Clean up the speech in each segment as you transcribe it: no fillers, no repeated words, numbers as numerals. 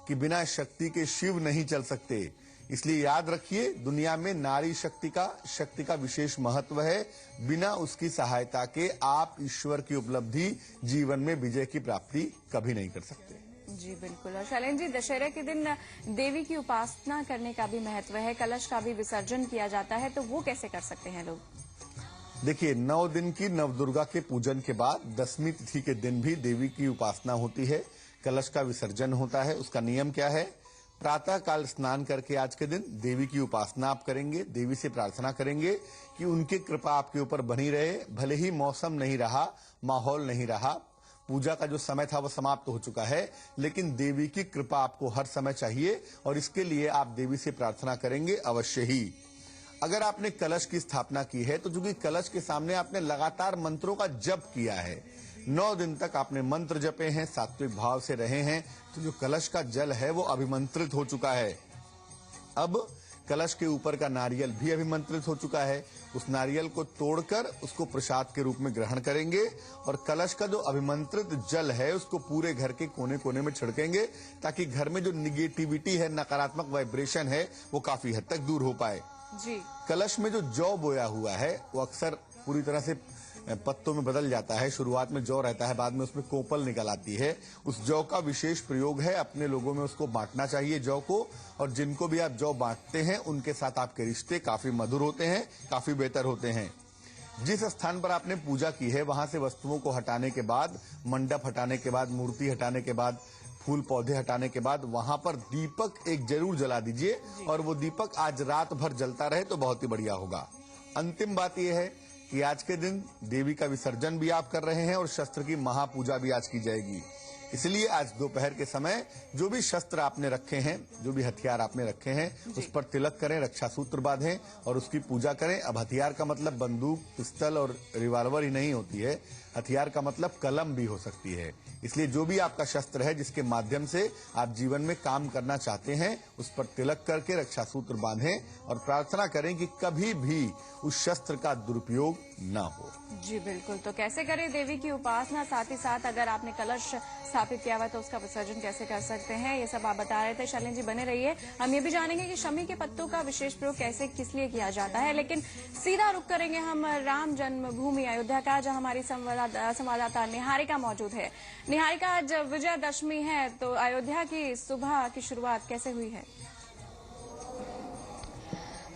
कि बिना शक्ति के शिव नहीं चल सकते। इसलिए याद रखिए, दुनिया में नारी शक्ति का विशेष महत्व है। बिना उसकी सहायता के आप ईश्वर की उपलब्धि, जीवन में विजय की प्राप्ति कभी नहीं कर सकते। जी बिल्कुल। और शैलेंद्र जी, दशहरे के दिन देवी की उपासना करने का भी महत्व है, कलश का भी विसर्जन किया जाता है, तो वो कैसे कर सकते हैं लोग? देखिए, 9 दिन की नवदुर्गा के पूजन के बाद दशमी तिथि के दिन भी देवी की उपासना होती है, कलश का विसर्जन होता है। उसका नियम क्या है? प्रातः काल स्नान करके आज के दिन देवी की उपासना आप करेंगे, देवी से प्रार्थना करेंगे कि उनकी कृपा आपके ऊपर बनी रहे। भले ही मौसम नहीं रहा, माहौल नहीं रहा, पूजा का जो समय था वो समाप्त हो चुका है, लेकिन देवी की कृपा आपको हर समय चाहिए और इसके लिए आप देवी से प्रार्थना करेंगे अवश्य ही। अगर आपने कलश की स्थापना की है तो चूंकि कलश के सामने आपने लगातार मंत्रों का जप किया है, 9 दिन तक आपने मंत्र जपे हैं, सात्विक भाव से रहे हैं, तो जो कलश का जल है वो अभिमंत्रित हो चुका है। अब कलश के ऊपर का नारियल भी अभिमंत्रित हो चुका है। उस नारियल को तोड़कर उसको प्रसाद के रूप में ग्रहण करेंगे और कलश का जो अभिमंत्रित जल है उसको पूरे घर के कोने कोने में छिड़केंगे, ताकि घर में जो निगेटिविटी है, नकारात्मक वाइब्रेशन है, वो काफी हद तक दूर हो पाए। जी। कलश में जो जौ बोया हुआ है वो अक्सर पूरी तरह से पत्तों में बदल जाता है। शुरुआत में जौ रहता है, बाद में उसमें कोपल निकल आती है। उस जौ का विशेष प्रयोग है, अपने लोगों में उसको बांटना चाहिए जौ को, और जिनको भी आप जौ बांटते हैं उनके साथ आपके रिश्ते काफी मधुर होते हैं, काफी बेहतर होते हैं। जिस स्थान पर आपने पूजा की है वहां से वस्तुओं को हटाने के बाद, मंडप हटाने के बाद, मूर्ति हटाने के बाद, फूल पौधे हटाने के बाद वहां पर दीपक एक जरूर जला दीजिए, और वो दीपक आज रात भर जलता रहे तो बहुत ही बढ़िया होगा। अंतिम बात यह है कि आज के दिन देवी का विसर्जन भी आप कर रहे हैं और शस्त्र की महापूजा भी आज की जाएगी। इसलिए आज दोपहर के समय जो भी शस्त्र आपने रखे हैं, जो भी हथियार आपने रखे हैं, उस पर तिलक करें, रक्षा सूत्र बांधें और उसकी पूजा करें। अब हथियार का मतलब बंदूक, पिस्तल और रिवॉल्वर ही नहीं होती है, हथियार का मतलब कलम भी हो सकती है। इसलिए जो भी आपका शस्त्र है जिसके माध्यम से आप जीवन में काम करना चाहते हैं, उस पर तिलक करके रक्षा सूत्र बांधें और प्रार्थना करें कि कभी भी उस शस्त्र का दुरुपयोग न हो। जी बिल्कुल। तो कैसे करें देवी की उपासना, साथ ही साथ अगर आपने कलश स्थापित किया हुआ तो उसका विसर्जन कैसे कर सकते हैं, ये सब आप बता रहे थे। शैलेंद्र जी बने रहिए, हम ये भी जानेंगे कि शमी के पत्तों का विशेष प्रयोग कैसे, किस लिए किया जाता है। लेकिन सीधा रुख करेंगे हम राम जन्मभूमि अयोध्या का, जहां हमारी संवाददाता निहारिका मौजूद है। निहारिका, आज विजयदशमी है, तो अयोध्या की सुबह की शुरुआत कैसे हुई है?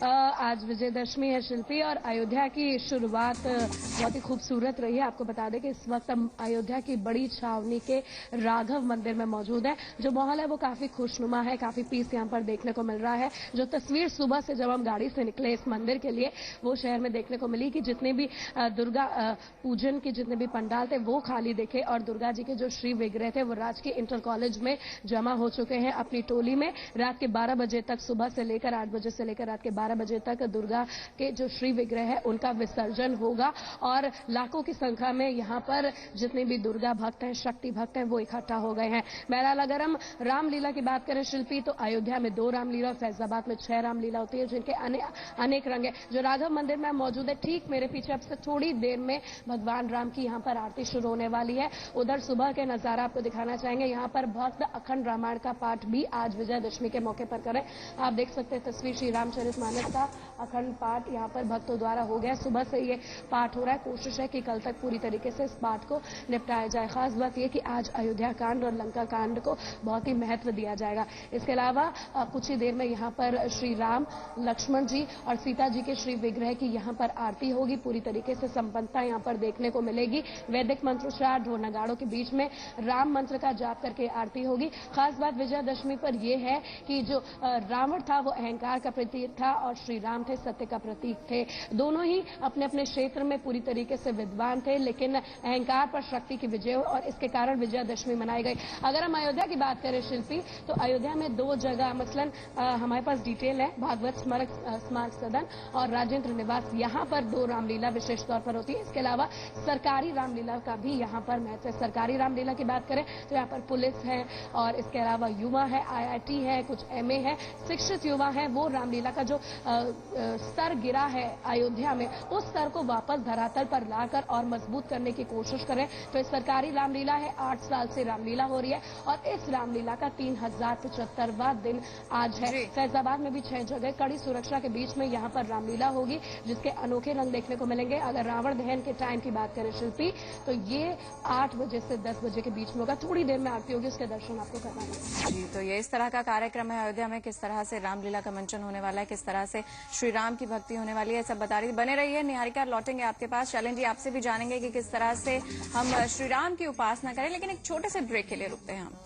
आज विजयदशमी है शिल्पी, और अयोध्या की शुरुआत बहुत ही खूबसूरत रही है। आपको बता दें कि इस वक्त हम अयोध्या की बड़ी छावनी के राघव मंदिर में मौजूद है। जो माहौल है वो काफी खुशनुमा है, काफी पीस यहाँ पर देखने को मिल रहा है। जो तस्वीर सुबह से जब हम गाड़ी से निकले इस मंदिर के लिए, वो शहर में देखने को मिली कि जितने भी दुर्गा पूजन के जितने भी पंडाल थे वो खाली दिखे, और दुर्गा जी के जो श्री विग्रह थे वो राजकीय इंटर कॉलेज में जमा हो चुके हैं अपनी टोली में। रात के 12 बजे तक, सुबह से लेकर 8 बजे से लेकर रात के 12 बजे तक दुर्गा के जो श्री विग्रह है उनका विसर्जन होगा, और लाखों की संख्या में यहाँ पर जितने भी दुर्गा भक्त हैं, शक्ति भक्त हैं, वो इकट्ठा हो गए हैं। बहरहाल अगर हम रामलीला की बात करें शिल्पी, तो अयोध्या में 2 रामलीला, फैजाबाद में 6 रामलीला होती है, जिनके अनेक रंग है। जो राघव मंदिर में मौजूद है, ठीक मेरे पीछे अब से थोड़ी देर में भगवान राम की यहाँ पर आरती शुरू होने वाली है। उधर सुबह के नजारा आपको दिखाना चाहेंगे। यहाँ पर भक्त अखंड रामायण का पाठ भी आज विजयदशमी के मौके पर करें। आप देख सकते हैं तस्वीर, श्री रामचरितमानस का अखंड पाठ यहाँ पर भक्तों द्वारा हो गया। सुबह से ये पाठ हो रहा है। कोशिश है कि कल तक पूरी तरीके से इस पाठ को निपटाया जाए। खास बात यह कि आज अयोध्या कांड और लंका कांड को बहुत ही महत्व दिया जाएगा। इसके अलावा कुछ ही देर में यहाँ पर श्री राम, लक्ष्मण जी और सीता जी के श्री विग्रह की यहाँ पर आरती होगी। पूरी तरीके से संपन्नता यहाँ पर देखने को मिलेगी। वैदिक मंत्रोच्चार, ढोल नगाड़ों के बीच में राम मंत्र का जाप करके आरती होगी। खास बात विजयदशमी पर यह है कि जो रावण था वो अहंकार का प्रतीक था और श्री राम थे सत्य का प्रतीक थे। दोनों ही अपने अपने क्षेत्र में पूरी तरीके से विद्वान थे, लेकिन अहंकार पर शक्ति की विजय और इसके कारण विजयदशमी मनाई गई। अगर हम अयोध्या की बात करें शिल्पी, तो अयोध्या में 2 जगह, मसलन हमारे पास डिटेल है, भागवत स्मारक सदन और राजेंद्र निवास, यहाँ पर 2 रामलीला विशेष तौर पर होती है। इसके अलावा सरकारी रामलीला का भी यहाँ पर महत्व है। सरकारी रामलीला की बात करें तो यहाँ पर पुलिस है और इसके अलावा युवा है, IIT है, कुछ MA है, शिक्षित युवा है, वो रामलीला का जो स्तर गिरा है अयोध्या में, उस स्तर को वापस धरातल पर लाकर और मजबूत करने की कोशिश करें। तो सरकारी रामलीला है, 8 साल से रामलीला हो रही है और इस रामलीला का 3075वां दिन आज है। फैजाबाद में भी 6 जगह कड़ी सुरक्षा के बीच में यहाँ पर रामलीला होगी, जिसके अनोखे रंग देखने को मिलेंगे। अगर रावण दहन के टाइम की बात करें शिल्पी, तो ये 8 बजे से 10 बजे के बीच में होगा। थोड़ी देर में आरती होगी, उसके दर्शन आपको करवाएंगे। जी, तो ये इस तरह का कार्यक्रम है अयोध्या में, किस तरह से रामलीला का मंचन होने वाला है, किस तरह से श्री राम की भक्ति होने वाली है, सब बता रही। बने रहिए, निहारिका लौटेंगे आपके पास। शैलेंद्र जी, आपसे भी जानेंगे कि किस तरह से हम श्री राम की उपासना करें, लेकिन एक छोटे से ब्रेक के लिए रुकते हैं हम।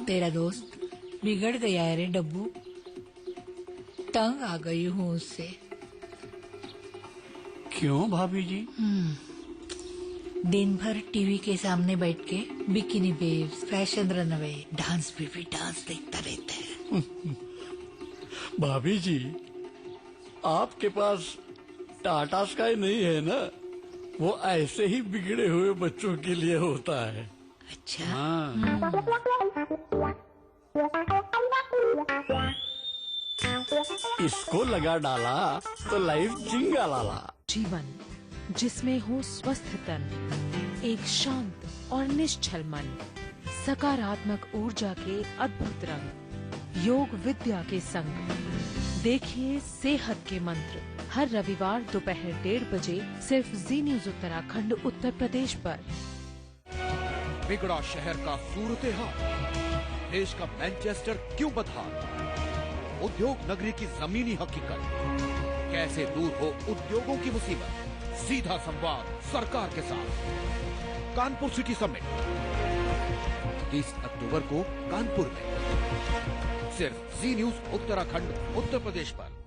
तेरा दोस्त बिगड़ गया है रे डब्बू, तंग आ गई हूँ उससे। क्यों भाभी जी? दिन भर टीवी के सामने बैठ के bikini babes, fashion runway, dance baby dance देखता रहता है। भाभी जी, आपके पास टाटा स्काई नहीं है ना? वो ऐसे ही बिगड़े हुए बच्चों के लिए होता है। अच्छा। हाँ। इसको लगा डाला तो लाइफ जिंगा लाला। जीवन जिसमें हो स्वस्थ तन, एक शांत और निश्चल मन, सकारात्मक ऊर्जा के अद्भुत रंग, योग विद्या के संग। देखिए सेहत के मंत्र हर रविवार दोपहर 1:30 बजे सिर्फ जी न्यूज उत्तराखंड उत्तर प्रदेश पर। बिगड़ा शहर का सूरत हाल, देश का मैनचेस्टर क्यों बदहाल, उद्योग नगरी की जमीनी हकीकत, कैसे दूर हो उद्योगों की मुसीबत, सीधा संवाद सरकार के साथ। कानपुर सिटी समिट 30 अक्टूबर को कानपुर में, सिर्फ जी न्यूज उत्तराखंड उत्तर प्रदेश पर।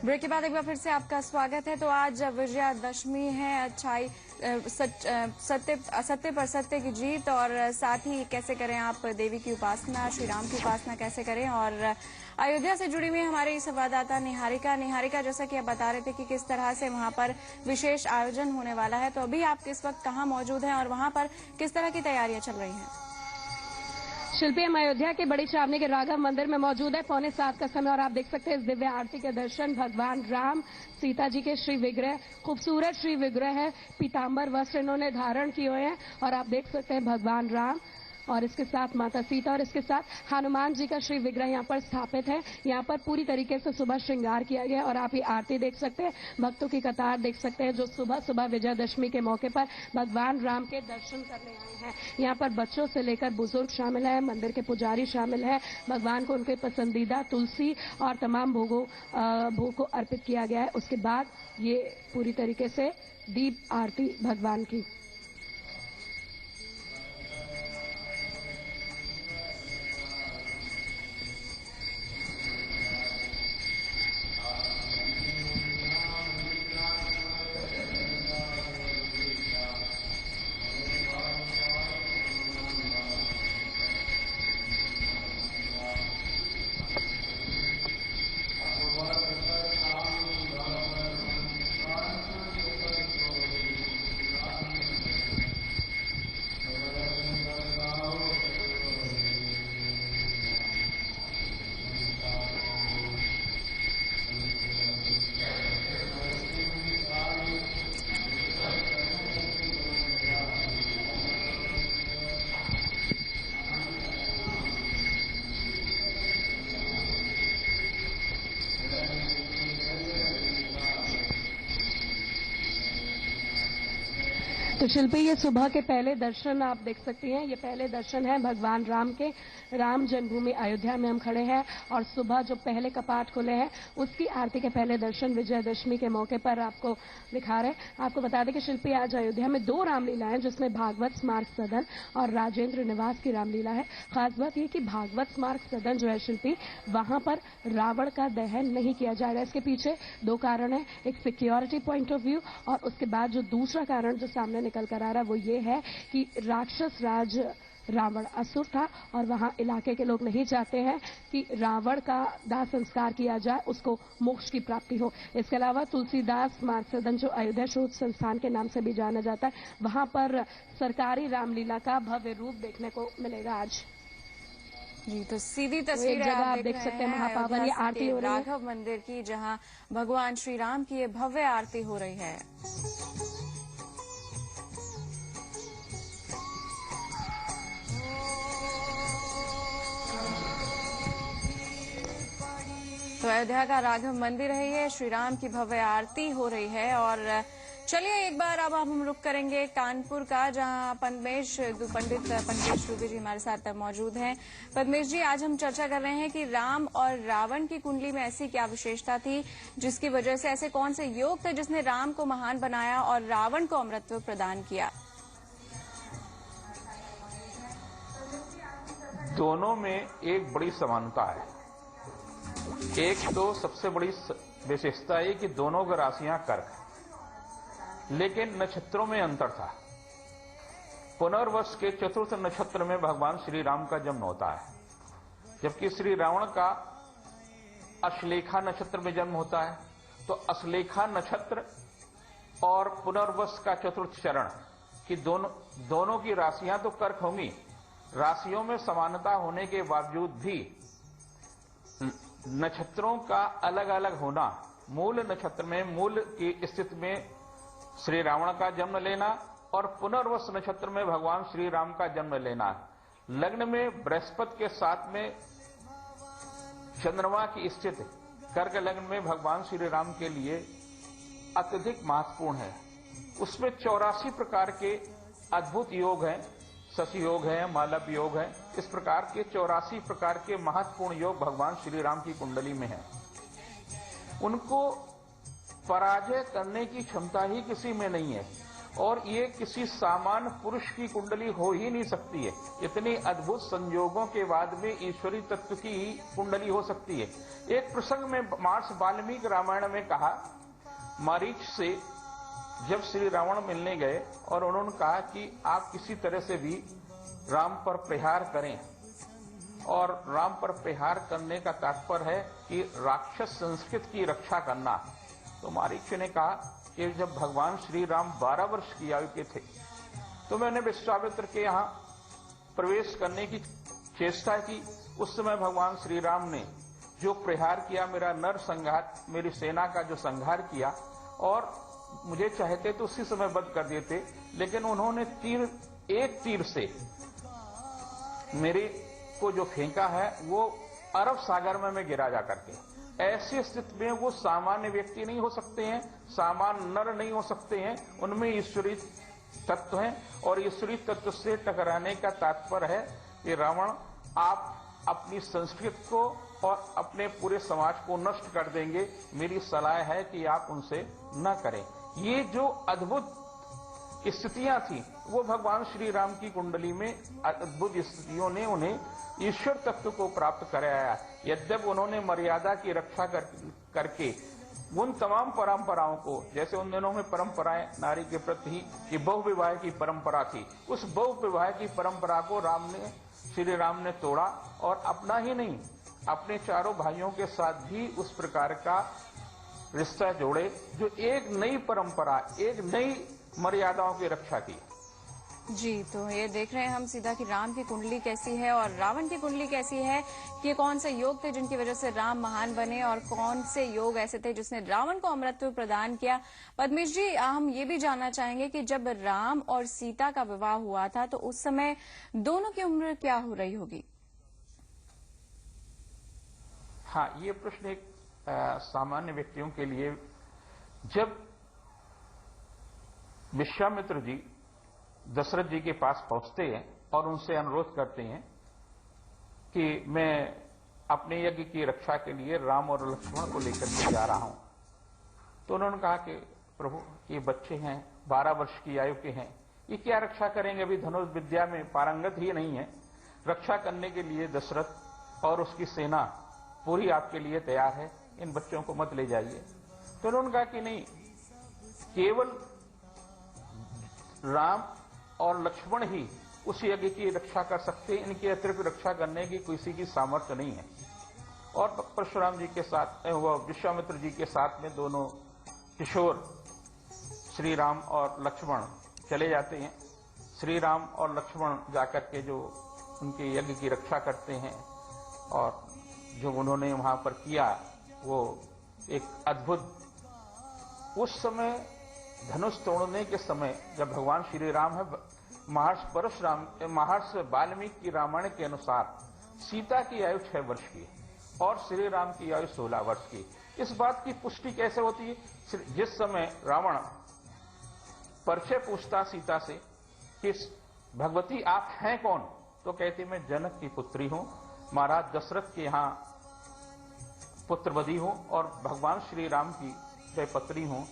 ब्रेक के बाद एक बार फिर से आपका स्वागत है। तो आज विजयादशमी है, अच्छाई सत्य पर सत्य की जीत, और साथ ही कैसे करें आप देवी की उपासना, श्री राम की उपासना कैसे करें। और अयोध्या से जुड़ी हुई हमारी संवाददाता निहारिका, जैसा कि आप बता रहे थे कि किस तरह से वहां पर विशेष आयोजन होने वाला है, तो अभी आप किस वक्त कहाँ मौजूद हैं और वहां पर किस तरह की तैयारियां चल रही हैं? शिल्पी, हम अयोध्या के बड़ी छावनी के राघव मंदिर में मौजूद है। 6:45 का समय और आप देख सकते हैं इस दिव्य आरती के दर्शन। भगवान राम सीता जी के श्री विग्रह, खूबसूरत श्री विग्रह है, पीताम्बर वस्त्र इन्होंने धारण किए हुए हैं और आप देख सकते हैं भगवान राम और इसके साथ माता सीता और इसके साथ हनुमान जी का श्री विग्रह यहाँ पर स्थापित है। यहाँ पर पूरी तरीके से सुबह श्रृंगार किया गया और आप ये आरती देख सकते हैं, भक्तों की कतार देख सकते हैं जो सुबह सुबह विजयादशमी के मौके पर भगवान राम के दर्शन करने आए हैं। यहाँ पर बच्चों से लेकर बुजुर्ग शामिल है, मंदिर के पुजारी शामिल है। भगवान को उनके पसंदीदा तुलसी और तमाम भोग को अर्पित किया गया है। उसके बाद ये पूरी तरीके से दीप आरती भगवान की। तो शिल्पी, ये सुबह के पहले दर्शन आप देख सकती हैं। ये पहले दर्शन है भगवान राम के। राम जन्मभूमि अयोध्या में हम खड़े हैं और सुबह जो पहले कपाट खुले हैं उसकी आरती के पहले दर्शन विजयदशमी के मौके पर आपको दिखा रहे हैं। आपको बता दें कि शिल्पी, आज अयोध्या में 2 रामलीला हैं, जिसमें भागवत स्मारक सदन और राजेंद्र निवास की रामलीला है। खास बात यह कि भागवत स्मारक सदन जो है शिल्पी, वहां पर रावण का दहन नहीं किया जाएगा। इसके पीछे 2 कारण है, एक सिक्योरिटी पॉइंट ऑफ व्यू और उसके बाद जो दूसरा कारण जो सामने निकल कर आ रहा है वो ये है कि राक्षस राज रावण असुर था और वहां इलाके के लोग नहीं चाहते हैं कि रावण का दाह संस्कार किया जाए, उसको मोक्ष की प्राप्ति हो। इसके अलावा तुलसीदास स्मारक सदन जो अयोध्या शोध संस्थान के नाम से भी जाना जाता है, वहां पर सरकारी रामलीला का भव्य रूप देखने को मिलेगा आज। जी, तो सीधी तस्वीर आप देख सकते हैं महापावन ये आरती हो रही है राघव मंदिर की, जहां भगवान श्री राम की ये भव्य आरती हो रही है। तो अयोध्या का राघव मंदिर है ये, श्री राम की भव्य आरती हो रही है। और चलिए एक बार अब हम रुक करेंगे कानपुर का, जहां पंडित पद्मेश दुबे जी हमारे साथ मौजूद हैं। पद्मेश जी, आज हम चर्चा कर रहे हैं कि राम और रावण की कुंडली में ऐसी क्या विशेषता थी जिसकी वजह से, ऐसे कौन से योग थे जिसने राम को महान बनाया और रावण को अमरत्व प्रदान किया? दोनों में एक बड़ी समानता है। एक तो सबसे बड़ी विशेषता है कि दोनों की राशियां कर्क हैं, लेकिन नक्षत्रों में अंतर था। पुनर्वस के चतुर्थ नक्षत्र में भगवान श्री राम का जन्म होता है, जबकि श्री रावण का अश्लेखा नक्षत्र में जन्म होता है। तो अश्लेखा नक्षत्र और पुनर्वस का चतुर्थ चरण की दोनों की राशियां तो कर्क होंगी। राशियों में समानता होने के बावजूद भी नक्षत्रों का अलग अलग होना, मूल नक्षत्र में मूल की स्थिति में श्री रावण का जन्म लेना और पुनर्वस नक्षत्र में भगवान श्री राम का जन्म लेना, लग्न में बृहस्पति के साथ में चंद्रमा की स्थिति कर्क लग्न में भगवान श्री राम के लिए अत्यधिक महत्वपूर्ण है। उसमें 84 प्रकार के अद्भुत योग हैं, शशि योग है, मालव योग है। इस प्रकार के 84 प्रकार के महत्वपूर्ण योग भगवान श्री राम की कुंडली में है। उनको पराजय करने की क्षमता ही किसी में नहीं है और ये किसी सामान्य पुरुष की कुंडली हो ही नहीं सकती है। इतनी अद्भुत संयोगों के बाद में ईश्वरी तत्व की ही कुंडली हो सकती है। एक प्रसंग में महर्षि वाल्मीकि रामायण में कहा, मारीच से जब श्री रावण मिलने गए और उन्होंने कहा कि आप किसी तरह से भी राम पर प्रहार करें, और राम पर प्रहार करने का तात्पर्य है कि राक्षस संस्कृति की रक्षा करना। तो मारीच ने कहा कि जब भगवान श्री राम 12 वर्ष की आयु के थे तो मैंने विश्वामित्र के यहाँ प्रवेश करने की चेष्टा की। उस समय भगवान श्री राम ने जो प्रहार किया, मेरा नर संहार, मेरी सेना का जो संहार किया, और मुझे चाहते तो उसी समय वध कर देते, लेकिन उन्होंने एक तीर से मेरे को जो फेंका है वो अरब सागर में मैं गिरा जा करके। ऐसी स्थिति में वो सामान्य व्यक्ति नहीं हो सकते हैं, सामान्य नर नहीं हो सकते हैं, उनमें ईश्वरी तत्व है। और ईश्वरी तत्व से टकराने का तात्पर्य है कि रावण, आप अपनी संस्कृति को और अपने पूरे समाज को नष्ट कर देंगे, मेरी सलाह है कि आप उनसे न करें। ये जो अद्भुत स्थितियां थी वो भगवान श्री राम की कुंडली में अद्भुत स्थितियों ने उन्हें ईश्वर तत्व को प्राप्त कराया। यद्यप उन्होंने मर्यादा की रक्षा करके उन तमाम परंपराओं को, जैसे उन दिनों में परंपराएं नारी के प्रति कि बहुविवाह की परंपरा थी, उस बहुविवाह की परंपरा को श्री राम ने तोड़ा और अपना ही नहीं, अपने चारों भाइयों के साथ भी उस प्रकार का रिश्ता जोड़े, जो एक नई परंपरा, एक नई मर्यादाओं की रक्षा की। जी, तो ये देख रहे हैं हम सीधा कि राम की कुंडली कैसी है और रावण की कुंडली कैसी है, कि कौन से योग थे जिनकी वजह से राम महान बने और कौन से योग ऐसे थे जिसने रावण को अमरत्व प्रदान किया। पद्मेश जी, हम ये भी जानना चाहेंगे कि जब राम और सीता का विवाह हुआ था तो उस समय दोनों की उम्र क्या हो रही होगी? हाँ, ये प्रश्न एक सामान्य व्यक्तियों के लिए, जब विश्वामित्र जी दशरथ जी के पास पहुंचते हैं और उनसे अनुरोध करते हैं कि मैं अपने यज्ञ की रक्षा के लिए राम और लक्ष्मण को लेकर के जा रहा हूं। तो उन्होंने कहा कि प्रभु, ये बच्चे हैं, 12 वर्ष की आयु के हैं, ये क्या रक्षा करेंगे, अभी धनुष विद्या में पारंगत ही नहीं है। रक्षा करने के लिए दशरथ और उसकी सेना पूरी आपके लिए तैयार है, इन बच्चों को मत ले जाइए। तो उन्होंने कहा कि नहीं, केवल राम और लक्ष्मण ही उस यज्ञ की रक्षा कर सकते हैं, इनके अतिरिक्त रक्षा करने की किसी की सामर्थ्य नहीं है। और परशुराम जी के साथ, वह विश्वामित्र जी के साथ में दोनों किशोर श्री राम और लक्ष्मण चले जाते हैं। श्री राम और लक्ष्मण जाकर के जो उनके यज्ञ की रक्षा करते हैं और जो उन्होंने वहां पर किया वो एक अद्भुत। उस समय धनुष तोड़ने के समय जब भगवान श्री राम है, महर्षि वाल्मीकि की रामायण के अनुसार सीता की आयु 6 वर्ष की और श्री राम की आयु 16 वर्ष की। इस बात की पुष्टि कैसे होती है? जिस समय रावण परिचय पूछता सीता से कि भगवती आप हैं कौन, तो कहती मैं जनक की पुत्री हूं, महाराज दशरथ के यहां पुत्रवधी हूं और भगवान श्री राम की पत्री हूं।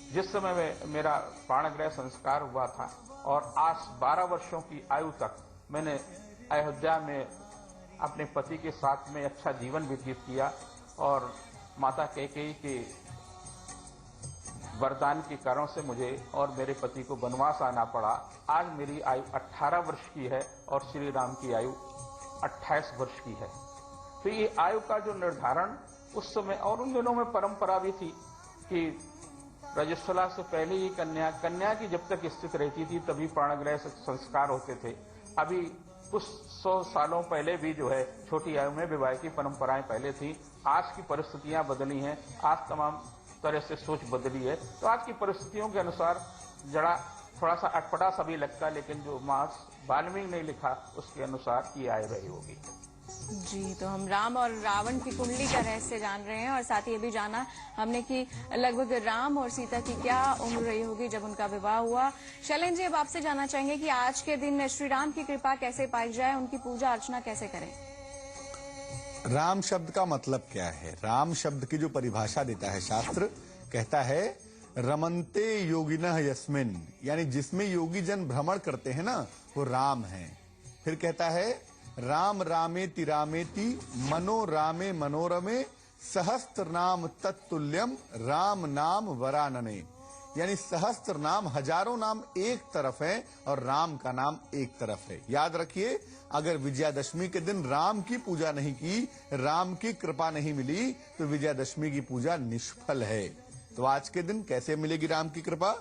जिस समय मेरा प्राणग्रह संस्कार हुआ था और आज 12 वर्षों की आयु तक मैंने अयोध्या में अपने पति के साथ में अच्छा जीवन व्यतीत किया और माता कैकेयी के वरदान के कारण से मुझे और मेरे पति को वनवास आना पड़ा। आज मेरी आयु 18 वर्ष की है और श्री राम की आयु 28 वर्ष की है। तो ये आयु का जो निर्धारण उस समय, और उन दिनों में परंपरा भी थी कि रजस्वला से पहले ही कन्या की जब तक स्थिति रहती थी तभी प्राणग्रह संस्कार होते थे। अभी कुछ 100 सालों पहले भी जो है छोटी आयु में विवाह की परंपराएं पहले थी। आज की परिस्थितियां बदली हैं, आज तमाम तरह से सोच बदली है। तो आज की परिस्थितियों के अनुसार जरा थोड़ा सा अटपटा सा भी लगता है, लेकिन जो महर्षि वाल्मीकि ने लिखा उसके अनुसार ये आयु रही होगी। जी, तो हम राम और रावण की कुंडली का रहस्य जान रहे हैं और साथ ही ये भी जाना हमने कि लगभग राम और सीता की क्या उम्र रही होगी जब उनका विवाह हुआ। शैलेंद्र जी, अब आपसे जानना चाहेंगे कि आज के दिन श्री राम की कृपा कैसे पाई जाए, उनकी पूजा अर्चना कैसे करें? राम शब्द का मतलब क्या है? राम शब्द की जो परिभाषा देता है शास्त्र, कहता है रमन्ते योगिनः यस्मिन्, यानी जिसमें योगी जन भ्रमण करते हैं ना, वो राम है। फिर कहता है राम रामेति रामेति मनो रामे मनोरमे सहस्त्र नाम तत्तुल्यम राम नाम वरानने, यानी सहस्त्र नाम, हजारों नाम एक तरफ है और राम का नाम एक तरफ है। याद रखिए, अगर विजयादशमी के दिन राम की पूजा नहीं की, राम की कृपा नहीं मिली, तो विजयादशमी की पूजा निष्फल है। तो आज के दिन कैसे मिलेगी राम की कृपा?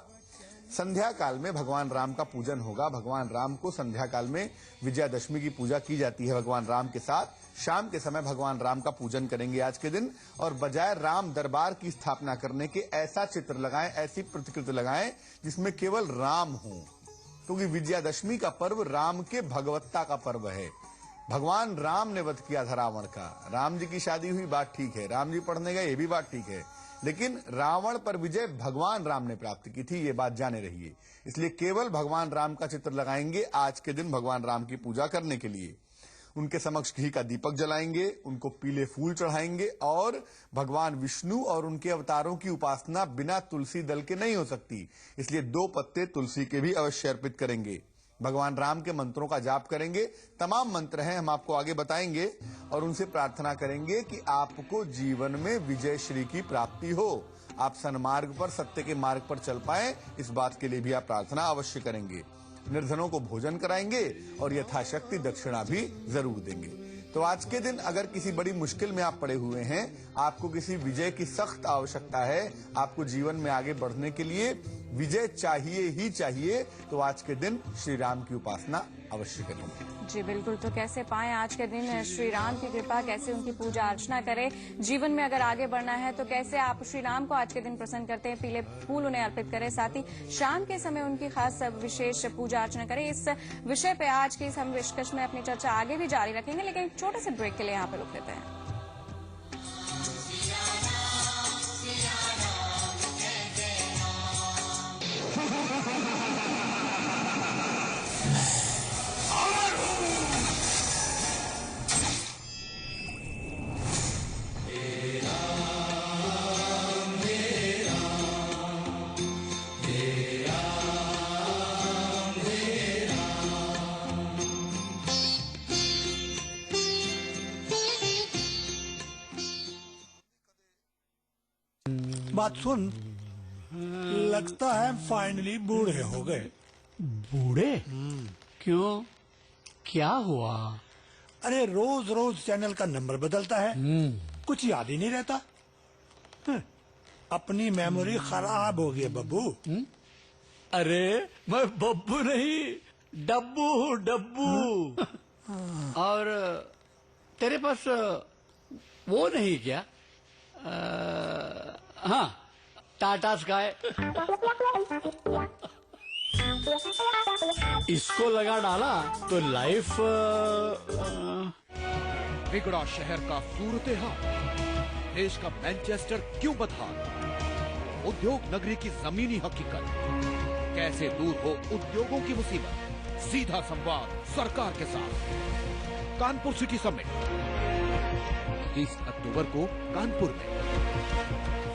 संध्या काल में भगवान राम का पूजन होगा। भगवान राम को संध्या काल में विजयादशमी की पूजा की जाती है भगवान राम के साथ। शाम के समय भगवान राम का पूजन करेंगे आज के दिन, और बजाय राम दरबार की स्थापना करने के ऐसा चित्र लगाएं, ऐसी प्रतिकृति लगाएं जिसमें केवल राम हो, क्योंकि विजयादशमी का पर्व राम के भगवत्ता का पर्व है। भगवान राम ने वध किया था रावण का। राम जी की शादी हुई, बात ठीक है, राम जी पढ़ने गए, ये भी बात ठीक है, लेकिन रावण पर विजय भगवान राम ने प्राप्त की थी, ये बात जाने रहिए। इसलिए केवल भगवान राम का चित्र लगाएंगे आज के दिन भगवान राम की पूजा करने के लिए। उनके समक्ष घी का दीपक जलाएंगे, उनको पीले फूल चढ़ाएंगे, और भगवान विष्णु और उनके अवतारों की उपासना बिना तुलसी दल के नहीं हो सकती, इसलिए 2 पत्ते तुलसी के भी अवश्य अर्पित करेंगे। भगवान राम के मंत्रों का जाप करेंगे, तमाम मंत्र हैं, हम आपको आगे बताएंगे, और उनसे प्रार्थना करेंगे कि आपको जीवन में विजय श्री की प्राप्ति हो, आप सन्मार्ग पर, सत्य के मार्ग पर चल पाएं, इस बात के लिए भी आप प्रार्थना अवश्य करेंगे। निर्धनों को भोजन कराएंगे और यथाशक्ति दक्षिणा भी जरूर देंगे। तो आज के दिन अगर किसी बड़ी मुश्किल में आप पड़े हुए हैं, आपको किसी विजय की सख्त आवश्यकता है, आपको जीवन में आगे बढ़ने के लिए विजय चाहिए ही चाहिए, तो आज के दिन श्री राम की उपासना अवश्य करेंगे। जी बिल्कुल, तो कैसे पाएं आज के दिन श्री राम की कृपा, कैसे उनकी पूजा अर्चना करें, जीवन में अगर आगे बढ़ना है तो कैसे आप श्री राम को आज के दिन प्रसन्न करते हैं, पीले फूल उन्हें अर्पित करें, साथ ही शाम के समय उनकी खास विशेष पूजा अर्चना करें। इस विषय पे आज की हम डिस्कस में अपनी चर्चा आगे भी जारी रखेंगे, लेकिन एक छोटे से ब्रेक के लिए यहाँ पे रुक लेते हैं। बात सुन, लगता है फाइनली बूढ़े हो गए। बूढ़े? क्यों, क्या हुआ? अरे रोज रोज चैनल का नंबर बदलता है, कुछ याद ही नहीं रहता। अपनी मेमोरी खराब हो गई है बब्बू। अरे मैं बब्बू नहीं, डब्बू हूँ, डब्बू। और तेरे पास वो नहीं क्या? हाँ, टाटा स्काई। इसको लगा डाला तो लाइफ बिगड़ा शहर का सूरत हाल, देश का मैनचेस्टर क्यों बदहाल, उद्योग नगरी की जमीनी हकीकत, कैसे दूर हो उद्योगों की मुसीबत। सीधा संवाद सरकार के साथ। कानपुर सिटी समिट 30 अक्टूबर को कानपुर में,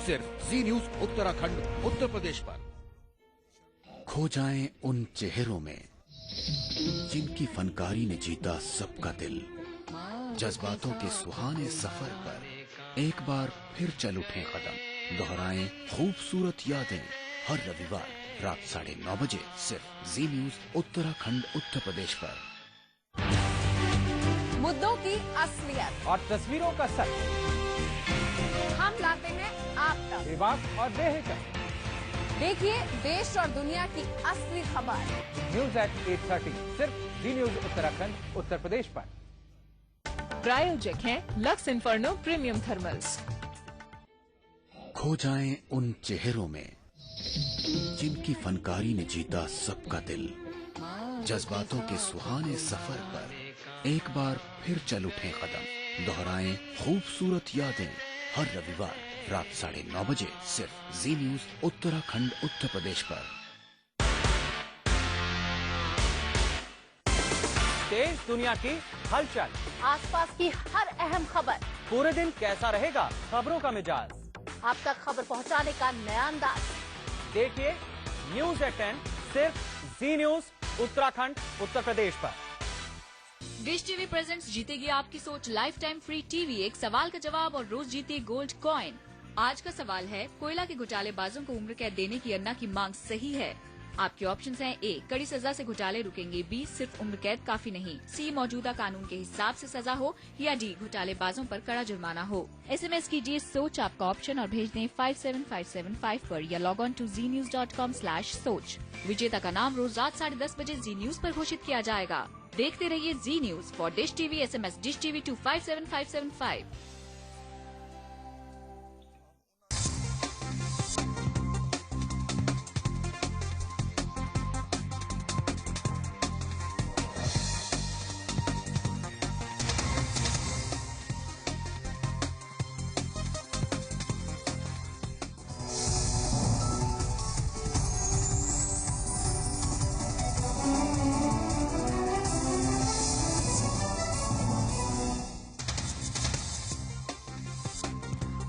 सिर्फ जी न्यूज उत्तराखंड उत्तर प्रदेश पर। खो जाएं उन चेहरों में जिनकी फनकारी ने जीता सबका दिल। जज्बातों के सुहाने सफर पर एक बार फिर चल उठें कदम। दोहराएं खूबसूरत यादें हर रविवार रात 9:30 बजे, सिर्फ जी न्यूज उत्तराखंड उत्तर प्रदेश पर। मुद्दों की असलियत और तस्वीरों का सच हम लाते हैं आप तक, बेबाक और बेहिचक। देखिए देश और दुनिया की असली खबर। न्यूज एट 8:30, सिर्फ जी न्यूज उत्तराखंड उत्तर प्रदेश पर। प्रायोजक हैं लक्स इन्फर्नो प्रीमियम थर्मल्स। खो जाएं उन चेहरों में जिनकी फनकारी ने जीता सबका दिल। जज्बातों के सुहाने सफर पर एक बार फिर चल उठें कदम। दोहराएं खूबसूरत यादें हर रविवार रात 9:30 बजे, सिर्फ जी न्यूज उत्तराखंड उत्तर प्रदेश पर। देश दुनिया की हलचल, आसपास की हर अहम खबर, पूरे दिन कैसा रहेगा खबरों का मिजाज, आप तक खबर पहुंचाने का नया अंदाज। देखिए न्यूज एट 10, सिर्फ जी न्यूज उत्तराखंड उत्तर प्रदेश पर। डिश टीवी प्रेजेंट्स जीतेगी आपकी सोच लाइफ टाइम फ्री टीवी, एक सवाल का जवाब और रोज जीते गोल्ड कॉइन। आज का सवाल है, कोयला के घोटालेबाजों को उम्र कैद देने की अन्ना की मांग सही है? आपके ऑप्शंस हैं: ए, कड़ी सजा से घोटाले रुकेंगे, बी, सिर्फ उम्र कैद काफी नहीं, सी, मौजूदा कानून के हिसाब से सजा हो, या डी, घोटालेबाजों पर कड़ा जुर्माना हो। SMS कीजिए सोच आपका ऑप्शन और भेज दें 57575 पर या लॉग ऑन टू znews.com/सोच। विजेता का नाम रोज रात 10:30 बजे जी न्यूज पर घोषित किया जाएगा। देखते रहिए Zee news. For dish TV SMS dish TV to 57575।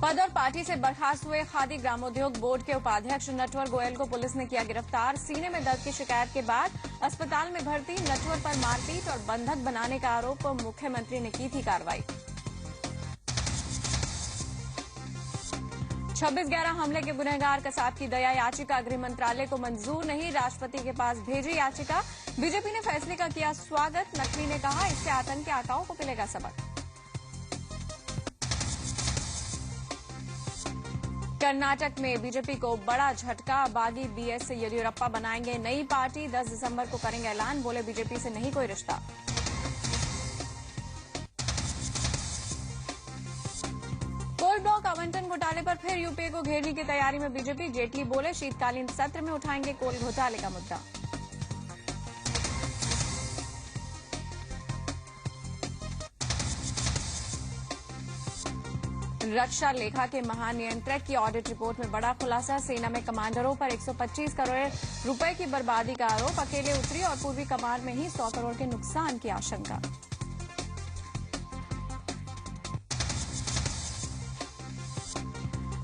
पद और पार्टी से बर्खास्त हुए खादी ग्रामोद्योग बोर्ड के उपाध्यक्ष नटवर गोयल को पुलिस ने किया गिरफ्तार। सीने में दर्द की शिकायत के बाद अस्पताल में भर्ती नटवर पर मारपीट और बंधक बनाने का आरोप, मुख्यमंत्री ने की थी कार्रवाई। 26/11 हमले के गुनहगार कसाब की दया याचिका गृह मंत्रालय को मंजूर नहीं, राष्ट्रपति के पास भेजी याचिका। बीजेपी ने फैसले का किया स्वागत। नकवी ने कहा, इससे आतंकी आकाओं को मिलेगा सबक। कर्नाटक में बीजेपी को बड़ा झटका, बागी BS से येदियुरप्पा बनाएंगे नई पार्टी, 10 दिसंबर को करेंगे ऐलान, बोले बीजेपी से नहीं कोई रिश्ता। कोल ब्लॉक आवंटन घोटाले पर फिर यूपीए को घेरने की तैयारी में बीजेपी, जेटली बोले शीतकालीन सत्र में उठाएंगे कोल घोटाले का मुद्दा। रक्षा लेखा के महानियंत्रक की ऑडिट रिपोर्ट में बड़ा खुलासा, सेना में कमांडरों पर 125 करोड़ रुपए की बर्बादी का आरोप, अकेले उतरी और पूर्वी कमान में ही 100 करोड़ के नुकसान की आशंका।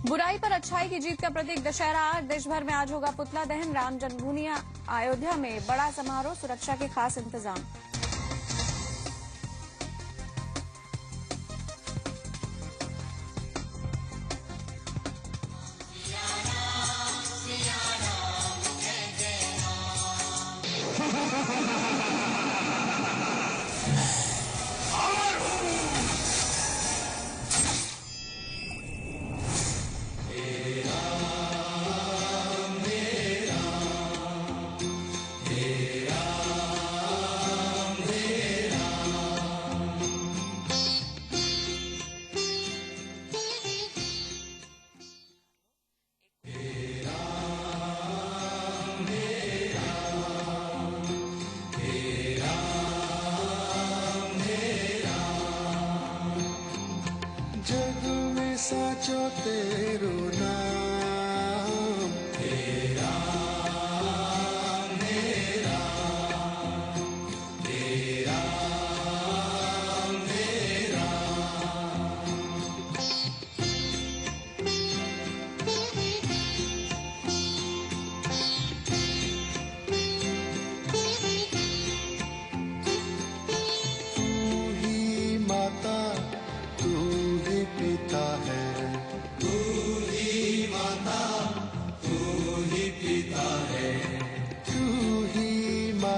बुराई पर अच्छाई की जीत का प्रतीक दशहरा आज, देश भर में आज होगा पुतला दहन, राम जन्मभूमि अयोध्या में बड़ा समारोह, सुरक्षा के खास इंतजाम।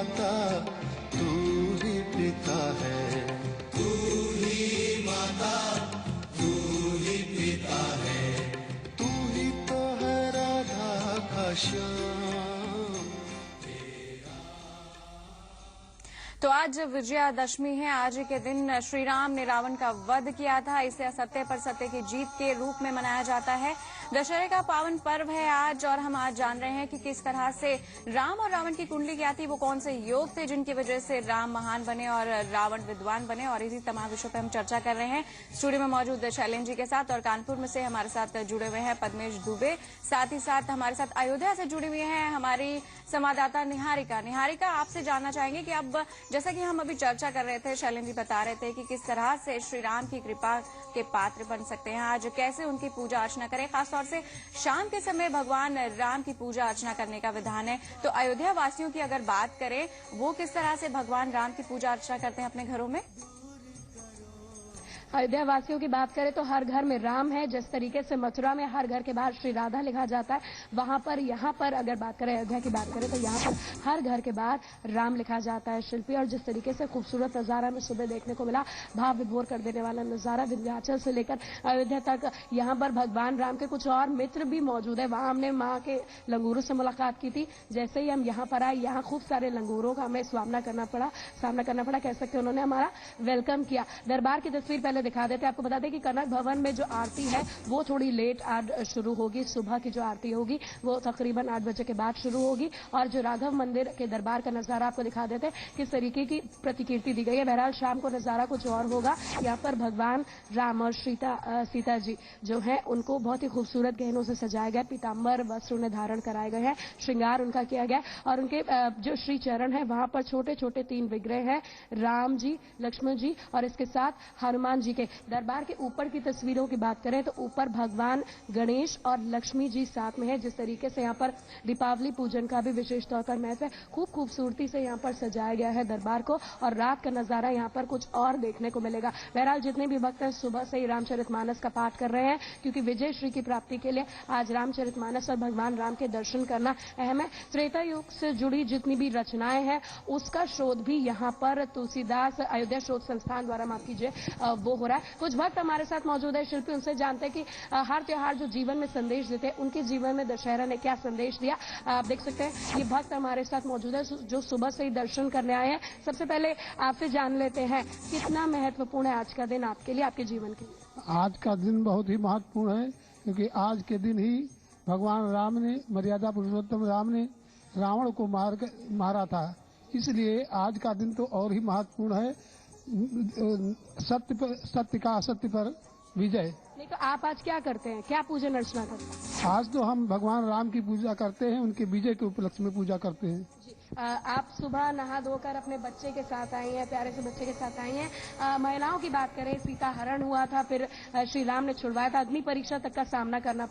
माता तू ही पिता है, तू ही माता तू ही पिता है, तू ही तो है राधा का श्याम। तो आज विजयादशमी है। आज के दिन श्री राम ने रावण का वध किया था। इसे असत्य पर सत्य की जीत के रूप में मनाया जाता है। दशहरे का पावन पर्व है आज, और हम आज जान रहे हैं कि किस तरह से राम और रावण की कुंडली क्या थी, वो कौन से योग थे जिनकी वजह से राम महान बने और रावण विद्वान बने, और इसी तमाम विषयों पर हम चर्चा कर रहे हैं। स्टूडियो में मौजूद शैलेंद्र जी के साथ, और कानपुर में से हमारे साथ जुड़े हुए हैं पद्मेश दुबे। साथ ही साथ हमारे साथ अयोध्या से जुड़ी हुई हैं हमारी संवाददाता निहारिका। निहारिका, आपसे जानना चाहेंगे कि अब जैसा कि हम अभी चर्चा कर रहे थे, शैलेंद्र जी बता रहे थे कि किस तरह से श्री राम की कृपा के पात्र बन सकते हैं, आज कैसे उनकी पूजा अर्चना करें, खासतौर से शाम के समय भगवान राम की पूजा अर्चना करने का विधान है। तो अयोध्या वासियों की अगर बात करें, वो किस तरह से भगवान राम की पूजा अर्चना करते हैं अपने घरों में? अयोध्या वासियों की बात करें तो हर घर में राम है। जिस तरीके से मथुरा में हर घर के बाहर श्री राधा लिखा जाता है, वहां पर यहाँ पर अगर बात करें, अयोध्या की बात करें तो यहाँ पर हर घर के बाहर राम लिखा जाता है। शिल्पी, और जिस तरीके से खूबसूरत नजारा में सुबह देखने को मिला, भाव विभोर कर देने वाला नजारा, विंध्याचल से लेकर अयोध्या तक, यहाँ पर भगवान राम के कुछ और मित्र भी मौजूद है। वहां हमने माँ के लंगूरों से मुलाकात की थी। जैसे ही हम यहाँ पर आए, यहाँ खूब सारे लंगूरों का हमें सामना करना पड़ा, कह सकते हैं। उन्होंने हमारा वेलकम किया। दरबार की तस्वीर पहले दिखा देते हैं। आपको बता दें कि कनक भवन में जो आरती है वो थोड़ी लेट आज शुरू होगी। सुबह की जो आरती होगी वो तकरीबन 8 बजे के बाद शुरू होगी। और जो राघव मंदिर के दरबार का नजारा आपको दिखा देते हैं, किस तरीके की प्रतिकीर्ति दी गई है। बहरहाल शाम को नजारा कुछ और होगा। यहाँ पर भगवान राम और सीता जी जो है उनको बहुत ही खूबसूरत गहनों से सजाया गया। पीताम्बर वस्त्र उन्हें धारण कराए गए हैं, श्रृंगार उनका किया गया, और उनके जो श्री चरण है वहां पर छोटे छोटे 3 विग्रह हैं, राम जी, लक्ष्मण जी और इसके साथ हनुमान जी के। दरबार के ऊपर की तस्वीरों की बात करें तो ऊपर भगवान गणेश और लक्ष्मी जी साथ में है। जिस तरीके से यहाँ पर दीपावली पूजन का भी विशेष तौर पर महत्व है। खूब खूबसूरती से यहाँ पर सजाया गया है दरबार को, और रात का नजारा यहाँ पर कुछ और देखने को मिलेगा। बहरहाल जितने भी भक्त हैं सुबह से ही रामचरितमानस का पाठ कर रहे हैं, क्योंकि विजय श्री की प्राप्ति के लिए आज रामचरितमानस और भगवान राम के दर्शन करना अहम है। त्रेता युग से जुड़ी जितनी भी रचनाएं हैं उसका शोध भी यहाँ पर तुलसीदास अयोध्या शोध संस्थान द्वारा, माफ कीजिए, वो हो रहा है। कुछ भक्त हमारे साथ मौजूद है शिल्पी, उनसे जानते हैं कि हर त्योहार जो जीवन में संदेश देते हैं, उनके जीवन में दशहरा ने क्या संदेश दिया। आप देख सकते हैं ये भक्त हमारे साथ मौजूद है जो सुबह से ही दर्शन करने आए हैं। सबसे पहले आपसे जान लेते हैं कितना महत्वपूर्ण है आज का दिन आपके लिए, आपके जीवन के लिए? आज का दिन बहुत ही महत्वपूर्ण है, क्योंकि आज के दिन ही भगवान राम ने, मर्यादा पुरुषोत्तम राम ने रावण को मारा था। इसलिए आज का दिन तो और ही महत्वपूर्ण है। सत्य का असत्य पर विजय। नहीं तो आप आज क्या करते हैं, क्या पूजन अर्चना करते हैं? आज तो हम भगवान राम की पूजा करते हैं, उनके विजय के उपलक्ष्य में पूजा करते हैं। आप सुबह नहा धोकर अपने बच्चे के साथ आई हैं, प्यारे से बच्चे के साथ आई हैं। महिलाओं की बात करें, सीता हरण हुआ था, फिर श्री राम ने छुड़वाया था, अग्नि परीक्षा तक का सामना करना